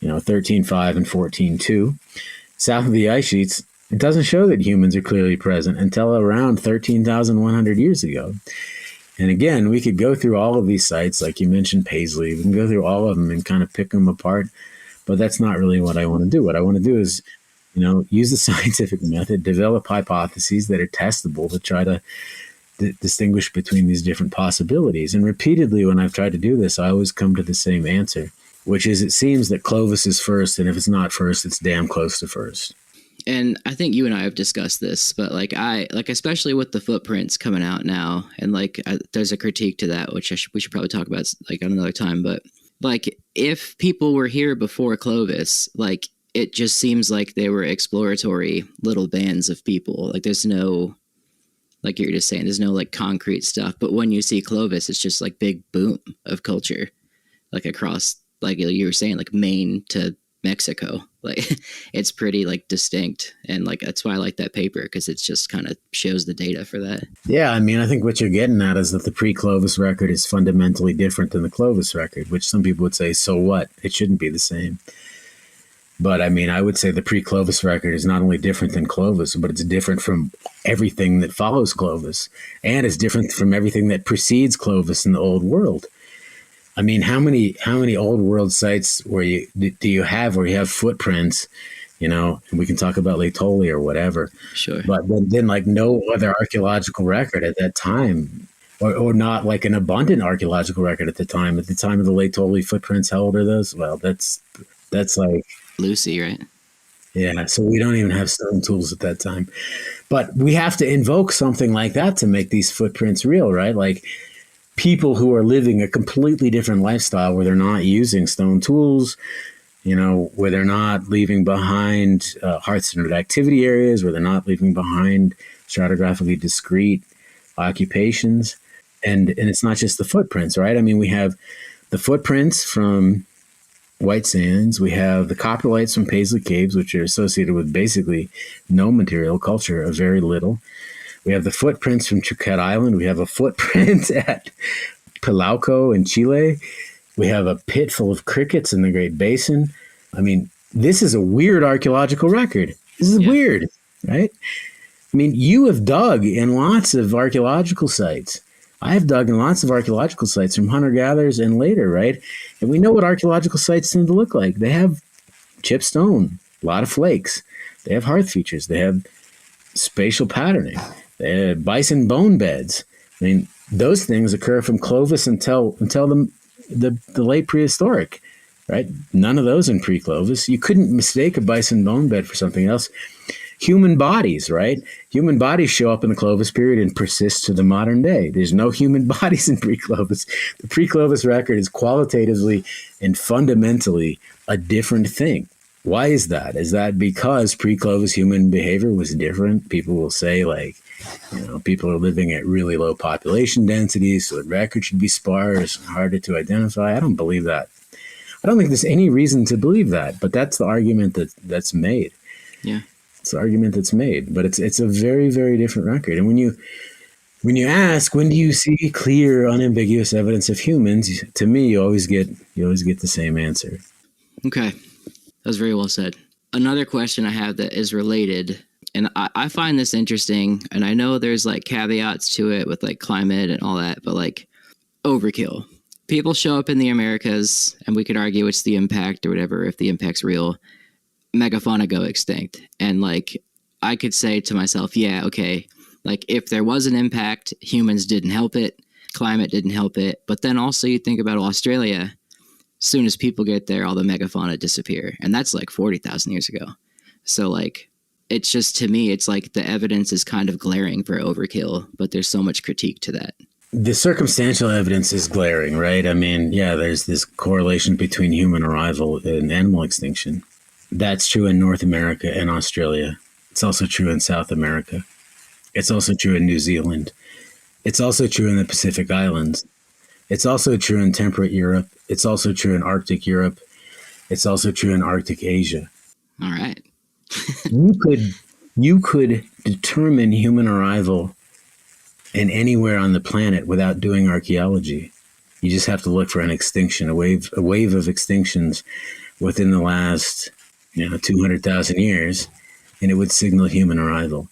13.5 and 14.2. South of the ice sheets, it doesn't show that humans are clearly present until around 13,100 years ago. And again, we could go through all of these sites, like you mentioned Paisley. We can go through all of them and kind of pick them apart. But that's not really what I want to do. What I want to do is, use the scientific method, develop hypotheses that are testable to try to distinguish between these different possibilities. And repeatedly, when I've tried to do this, I always come to the same answer, which is it seems that Clovis is first, and if it's not first, it's damn close to first. And I think you and I have discussed this, but like especially with the footprints coming out now, and like there's a critique to that, which we should probably talk about like on another time. But like if people were here before Clovis, like it just seems like they were exploratory little bands of people. Like there's no, like you're just saying, there's no like concrete stuff. But when you see Clovis, it's just like big boom of culture, like across, like you were saying, like Maine to Mexico. Like it's pretty like distinct, and like that's why I like that paper, because it's just kind of shows the data for that. Yeah, I mean, I think what you're getting at is that the pre-Clovis record is fundamentally different than the Clovis record, which some people would say, so what? It shouldn't be the same. But I mean, I would say the pre-Clovis record is not only different than Clovis, but it's different from everything that follows Clovis, and it's different from everything that precedes Clovis in the Old World. I mean, how many old world sites do you have where you have footprints, you know, and we can talk about Lake Tolly or whatever. Sure. But then like no other archaeological record at that time, or not like an abundant archaeological record at the time. At the time of the Lake Tolly footprints, how old are those? Well, that's like Lucy, right? Yeah. So we don't even have stone tools at that time. But we have to invoke something like that to make these footprints real, right? Like people who are living a completely different lifestyle where they're not using stone tools, you know, where they're not leaving behind hearth-centered activity areas, where they're not leaving behind stratigraphically discrete occupations. And it's not just the footprints, right? I mean, we have the footprints from White Sands. We have the coprolites from Paisley Caves, which are associated with basically no material culture, or very little. We have the footprints from Chuquet Island. We have a footprint at Pilauco in Chile. We have a pit full of crickets in the Great Basin. I mean, this is a weird archaeological record. This is weird, right? I mean, you have dug in lots of archaeological sites. I have dug in lots of archaeological sites from hunter-gatherers and later, right? And we know what archaeological sites tend to look like. They have chipped stone, a lot of flakes. They have hearth features. They have spatial patterning. They have bison bone beds. I mean, those things occur from Clovis until the late prehistoric, right? None of those in pre-Clovis. You couldn't mistake a bison bone bed for something else. Human bodies, right? Human bodies show up in the Clovis period and persist to the modern day. There's no human bodies in pre-Clovis. The pre-Clovis record is qualitatively and fundamentally a different thing. Why is that? Is that because pre-Clovis human behavior was different? People will say, like, you know, people are living at really low population densities, so the record should be sparse and harder to identify. I don't believe that. I don't think there's any reason to believe that, but that's the argument that's made. Yeah. It's the argument that's made, but it's a very, very different record. And when you ask, when do you see clear, unambiguous evidence of humans? To me, you always get the same answer. Okay. That was very well said. Another question I have that is related, and I find this interesting, and I know there's like caveats to it with like climate and all that, but like overkill. People show up in the Americas, and we could argue it's the impact or whatever, if the impact's real. Megafauna go extinct. And like, I could say to myself, yeah, okay, like if there was an impact, humans didn't help it, climate didn't help it. But then also you think about Australia, as soon as people get there, all the megafauna disappear. And that's like 40,000 years ago. So like, it's just, to me, it's like the evidence is kind of glaring for overkill, but there's so much critique to that. The circumstantial evidence is glaring, right? I mean, yeah, there's this correlation between human arrival and animal extinction. That's true in North America and Australia. It's also true in South America. It's also true in New Zealand. It's also true in the Pacific Islands. It's also true in temperate Europe. It's also true in Arctic Europe. It's also true in Arctic Asia. All right. You could determine human arrival in anywhere on the planet without doing archaeology. You just have to look for an extinction, a wave of extinctions within the last 200,000 years, and it would signal human arrival.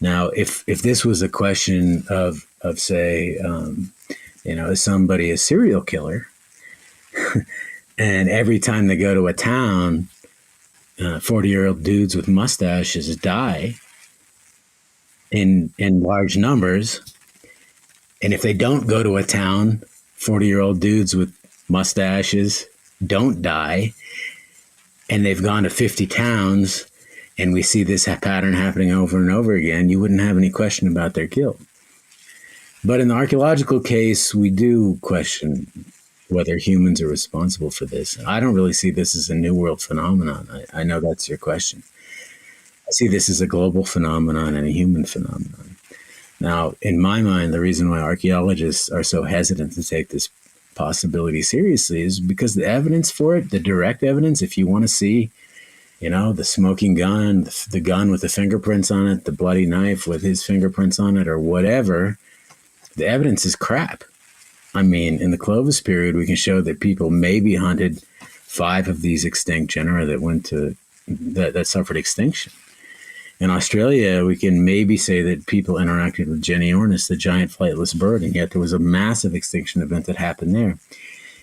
Now, if this was a question of say, is somebody a serial killer, and every time they go to a town, 40-year-old dudes with mustaches die in large numbers, and if they don't go to a town, 40-year-old dudes with mustaches don't die, and they've gone to 50 towns, and we see this pattern happening over and over again, you wouldn't have any question about their guilt. But in the archaeological case, we do question whether humans are responsible for this. I don't really see this as a New World phenomenon. I know that's your question. I see this as a global phenomenon and a human phenomenon. Now, in my mind, the reason why archaeologists are so hesitant to take this possibility seriously is because the evidence for it, the direct evidence, if you want to see, the smoking gun, the gun with the fingerprints on it, the bloody knife with his fingerprints on it, or whatever, the evidence is crap. I mean, in the Clovis period, we can show that people maybe hunted 5 of these extinct genera that suffered extinction. In Australia, we can maybe say that people interacted with Genyornis, the giant flightless bird, and yet there was a massive extinction event that happened there.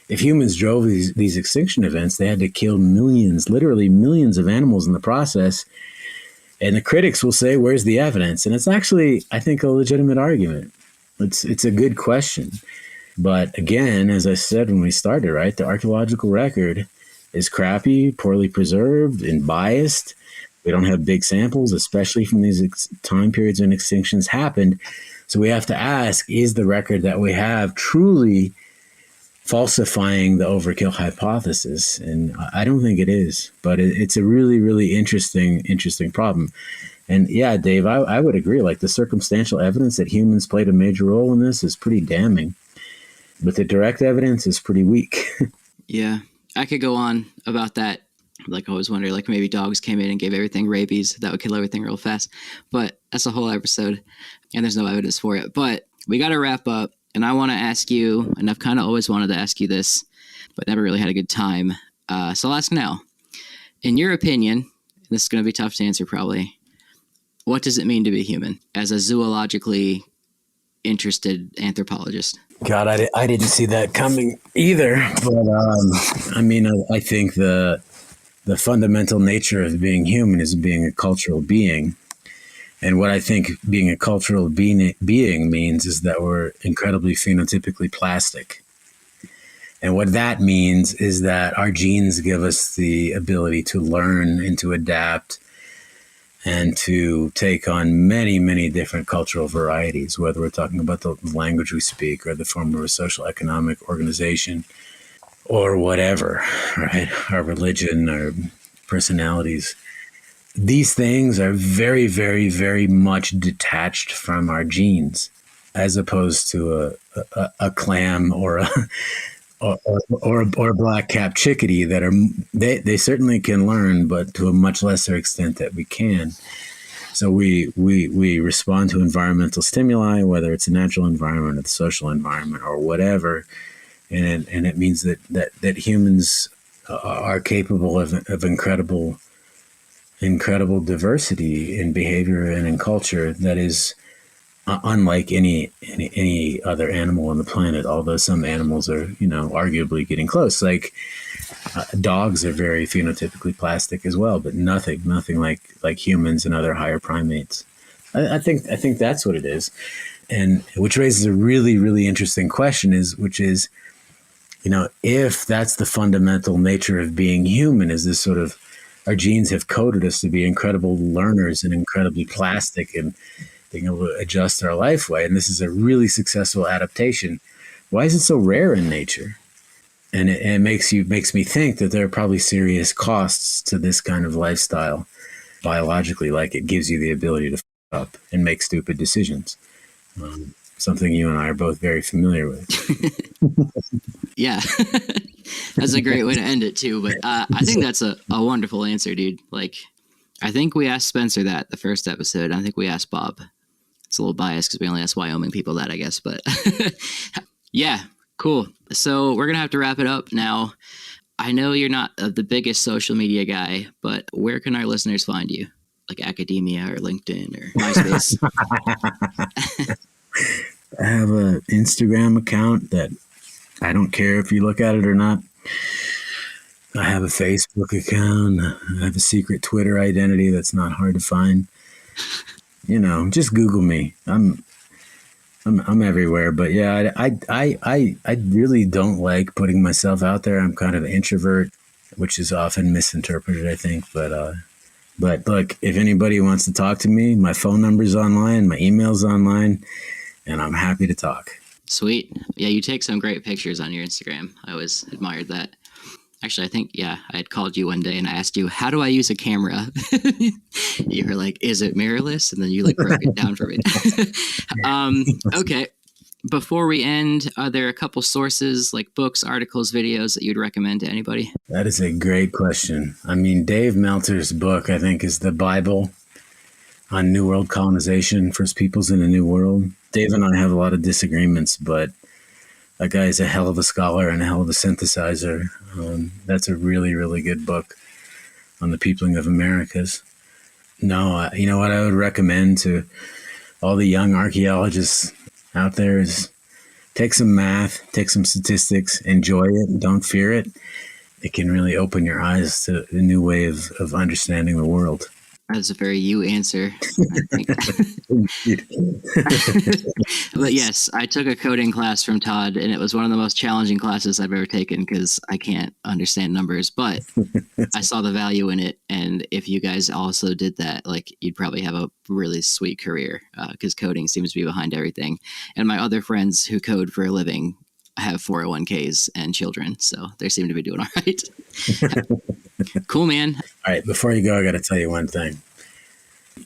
If humans drove these extinction events, they had to kill millions, literally millions of animals in the process. And the critics will say, where's the evidence? And it's actually, I think, a legitimate argument. It's a good question. But again, as I said when we started, right, the archaeological record is crappy, poorly preserved, and biased. We don't have big samples, especially from these time periods when extinctions happened. So we have to ask, is the record that we have truly falsifying the overkill hypothesis? And I don't think it is, but it's a really, really interesting problem. And yeah, Dave, I would agree. Like, the circumstantial evidence that humans played a major role in this is pretty damning. But the direct evidence is pretty weak. Yeah, I could go on about that. Like, I always wonder, like, maybe dogs came in and gave everything rabies. That would kill everything real fast. But that's a whole episode, and there's no evidence for it. But we got to wrap up, and I want to ask you, and I've kind of always wanted to ask you this, but never really had a good time. So I'll ask now. In your opinion, this is going to be tough to answer probably, what does it mean to be human as a zoologically interested anthropologist? God, I didn't see that coming either. But I mean, I think the fundamental nature of being human is being a cultural being. And what I think being a cultural being means is that we're incredibly phenotypically plastic. And what that means is that our genes give us the ability to learn and to adapt and to take on many, many different cultural varieties, whether we're talking about the language we speak or the form of a social economic organization or whatever, right? Our religion, our personalities. These things are very, very, very much detached from our genes, as opposed to a clam or a black-capped chickadee that they certainly can learn, but to a much lesser extent that we can. So we respond to environmental stimuli, whether it's a natural environment or the social environment or whatever, and it means that humans are capable of incredible diversity in behavior and in culture that is unlike any other animal on the planet, although some animals are, arguably getting close. Like dogs are very phenotypically plastic as well, but nothing like humans and other higher primates. I think that's what it is, and which raises a really, really interesting question, which is, if that's the fundamental nature of being human, is this sort of, our genes have coded us to be incredible learners and incredibly plastic and being able to adjust our life way. And this is a really successful adaptation. Why is it so rare in nature? And it makes me think that there are probably serious costs to this kind of lifestyle biologically, like it gives you the ability to f up and make stupid decisions. Something you and I are both very familiar with. Yeah, that's a great way to end it too. But I think that's a wonderful answer, dude. Like, I think we asked Spencer that the first episode. I think we asked Bob. It's a little biased because we only asked Wyoming people that, I guess. But yeah, cool. So we're going to have to wrap it up now. I know you're not the biggest social media guy, but where can our listeners find you? Like academia or LinkedIn or MySpace? I have an Instagram account that I don't care if you look at it or not. I have a Facebook account. I have a secret Twitter identity that's not hard to find. Just Google me. I'm everywhere. But yeah, I really don't like putting myself out there. I'm kind of an introvert, which is often misinterpreted, I think. But But look, if anybody wants to talk to me, my phone number's online, my email's online, and I'm happy to talk. Sweet. Yeah, you take some great pictures on your Instagram. I always admired that. Actually, I think, I had called you one day and I asked you, how do I use a camera? You were like, is it mirrorless? And then you broke it down for me. Okay. Before we end, are there a couple sources like books, articles, videos that you'd recommend to anybody? That is a great question. I mean, Dave Meltzer's book, I think, is the Bible on New World colonization, First Peoples in a New World. Dave and I have a lot of disagreements, but that guy is a hell of a scholar and a hell of a synthesizer. That's a really, really good book on the peopling of Americas. No, you know what I would recommend to all the young archaeologists out there is take some math, take some statistics, enjoy it, don't fear it. It can really open your eyes to a new way of understanding the world. That's a very you answer, I think. But yes, I took a coding class from Todd, and it was one of the most challenging classes I've ever taken because I can't understand numbers, but I saw the value in it. And if you guys also did that, you'd probably have a really sweet career because coding seems to be behind everything. And my other friends who code for a living have 401ks and children, so they seem to be doing all right. Cool, man. All right, before you go, I got to tell you one thing.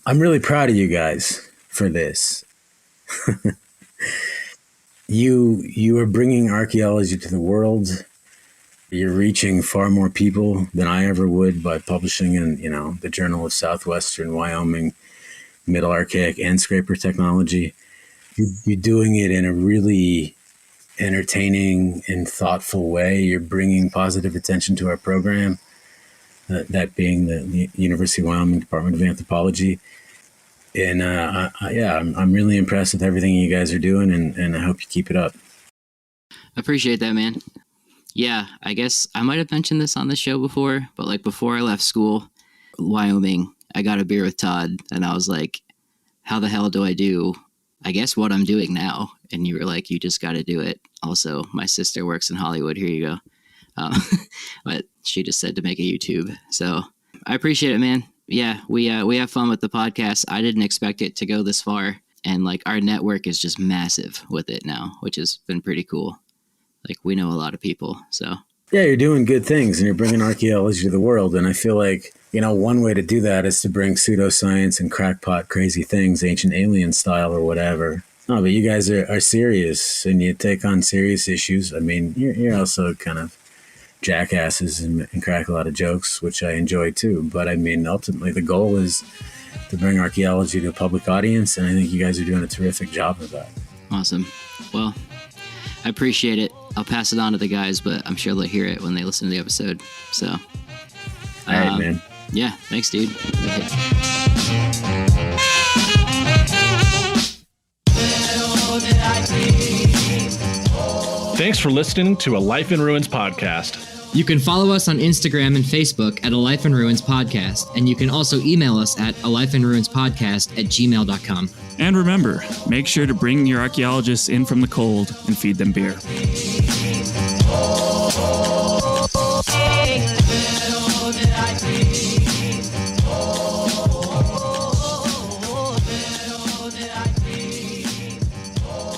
I'm really proud of you guys for this. You are bringing archaeology to the world. You're reaching far more people than I ever would by publishing in, the Journal of Southwestern Wyoming Middle Archaic and Scraper Technology. You're doing it in a really entertaining and thoughtful way. You're bringing positive attention to our program. That being the University of Wyoming Department of Anthropology. And I'm really impressed with everything you guys are doing, and I hope you keep it up. I appreciate that, man. Yeah, I guess I might have mentioned this on the show before, but before I left school, Wyoming, I got a beer with Todd, and I was like, how the hell do I do, I guess, what I'm doing now? And you were like, you just got to do it. Also, my sister works in Hollywood. Here you go. But she just said to make a YouTube. So I appreciate it, man. Yeah, we have fun with the podcast. I didn't expect it to go this far. And our network is just massive with it now, which has been pretty cool. We know a lot of people. So yeah, you're doing good things and you're bringing archaeology to the world. And I feel like, one way to do that is to bring pseudoscience and crackpot crazy things, ancient alien style or whatever. No, but you guys are serious and you take on serious issues. I mean, you're also kind of jackasses and crack a lot of jokes, which I enjoy too. But I mean, ultimately, the goal is to bring archaeology to a public audience, and I think you guys are doing a terrific job of that. Awesome. Well, I appreciate it. I'll pass it on to the guys, but I'm sure they'll hear it when they listen to the episode. So, all right, man. Yeah, thanks, dude. Thanks for listening to A Life in Ruins podcast. You can follow us on Instagram and Facebook at A Life in Ruins Podcast, and you can also email us at alifeinruinspodcast@gmail.com. And remember, make sure to bring your archaeologists in from the cold and feed them beer.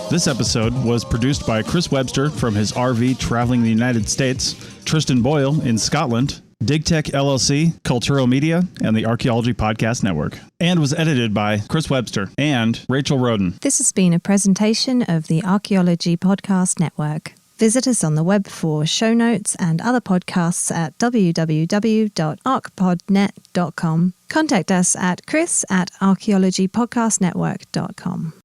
This episode was produced by Chris Webster from his RV traveling the United States, Tristan Boyle in Scotland, DigTech LLC, Cultural Media, and the Archaeology Podcast Network, and was edited by Chris Webster and Rachel Roden. This has been a presentation of the Archaeology Podcast Network. Visit us on the web for show notes and other podcasts at www.archpodnet.com. Contact us at chris@archaeologypodcastnetwork.com.